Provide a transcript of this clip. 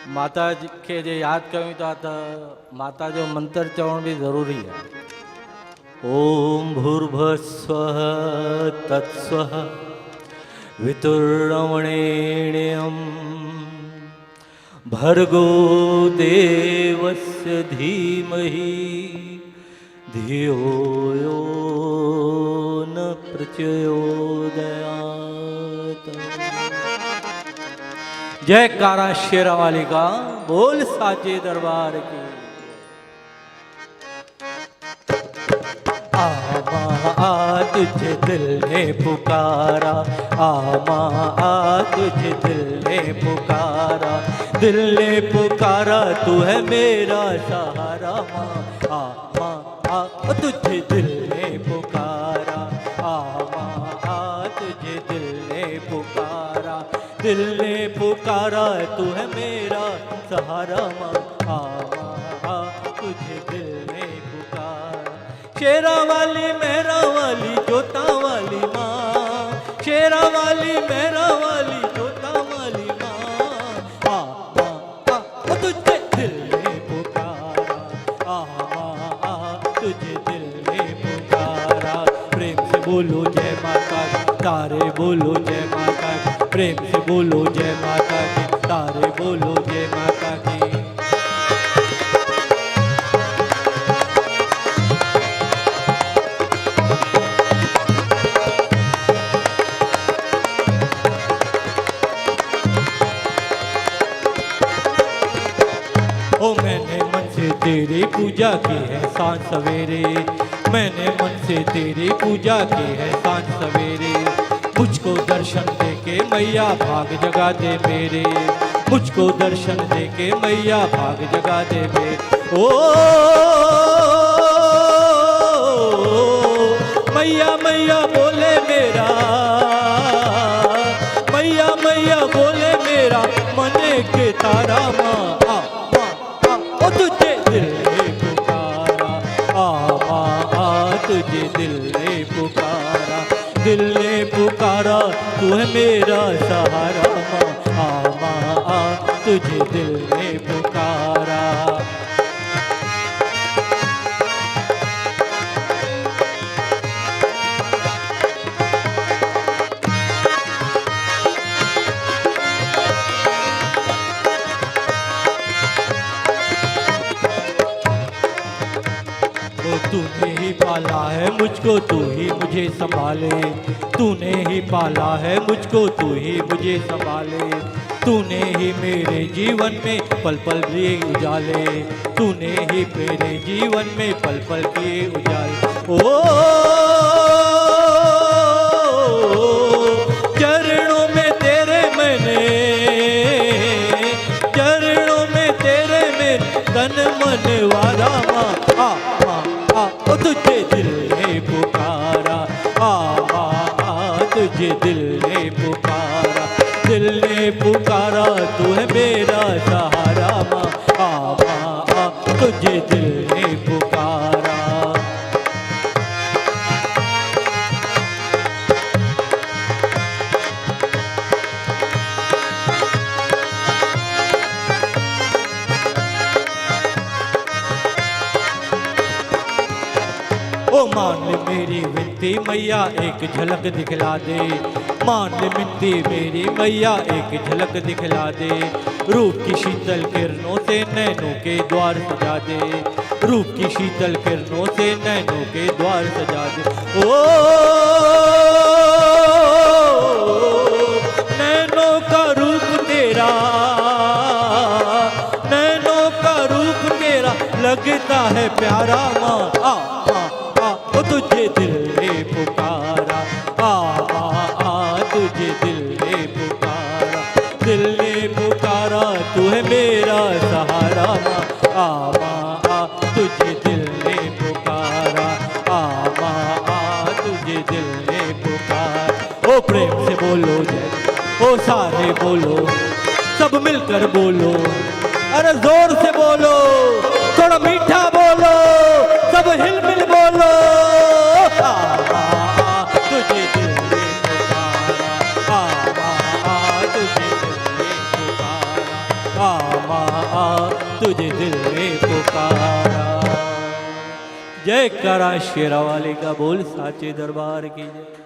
माता जी के जे याद कयूं था त माता जो मंत्र चवण भी ज़रूरी है। ओम भूर्भुवस्वः तत्स्वः वितुर्वरेण्यं भर्गो देवस्य धीमहि धियो यो न प्रचोदयात्। जय कारा शेरा वाली का बोल साचे दरबार की। आमा आ तुझे दिल ने पुकारा, आमा आ तुझे दिल ने पुकारा, दिल ने पुकारा तू है मेरा सहारा। आमा आ तुझे दिल ने पुकारा, आमा आ तुझे दिल ने पुकारा, दिल ने पुकारा तू है मेरा सहारा। आमा आ तुझे दिल ने पुकारा। शेरा वाली मेरा वाली जोता वाली माँ, शेरा वाली मेरा वाली जोता वाली माँ। तुझे दिल ने पुकारा, तुझे दिल ने पुकारा। प्रेम से बोलो जय माता की, तारे बोलो जय माता की, प्रेम से बोलो जय माता की, तारे बोलो जय माता की। ओ मैंने मन से तेरी पूजा की है सांझ सवेरे, मैंने मन से तेरी पूजा की है सांझ सवेरे। मुझको दर्शन दे के मैया भाग जगा दे मेरे, मुझको दर्शन दे के मैया भाग जगा दे मेरे। ओ मैया मैया बोले मेरा, मैया मैया बोले मेरा मन के तारा। माँ तुझे दिल ने पुकारा, आ तुझे दिल ने पुकारा, दिल ने पुकारा तू है मेरा सहारा। माँ आ तुझे दिल ने पुकारा। तूने ही पाला है मुझको, तू ही मुझे संभाले, तूने ही पाला है मुझको, तू ही मुझे संभाले। तूने ही मेरे जीवन में पल पल किए उजाले, तूने ही मेरे जीवन में पल पल किए उजाले। ओ चरणों में तेरे मैंने, चरणों में तेरे में तन मन वारा। तुझे दिल ने पुकारा, तुझे दिल ने पुकारा, दिल ने पुकारा तू है मेरा सहारा। तुझे दिल ने पुकारा। ओ मान ले मेरी विनती मैया एक झलक दिखला दे, मान ले विनती मेरी मैया एक झलक दिखला दे। रूप की शीतल किरणों से नैनों के द्वार सजा दे, रूप की शीतल किरणों से नैनों के द्वार सजा दे। ओ नैनों का रूप तेरा, नैनों का रूप तेरा लगता है प्यारा। माँ तुझे दिल ने पुकारा, तुझे दिल ने पुकारा, दिल ने पुकारा तू है मेरा सहारा। तुझे दिल ने पुकारा, तुझे दिल ने पुकारा। ओ प्रेम से बोलो जय, ओ सारे बोलो, सब मिलकर बोलो, अरे जोर से बोलो, थोड़ा मीठा बोलो, सब हिल मिल बोलो। तुझे दिल ने पुकारा, तुझे दिल ने पुकारा, आ माँ आ तुझे दिल ने पुकारा। जय करा शेरा वाले का बोल साचे दरबार की जय।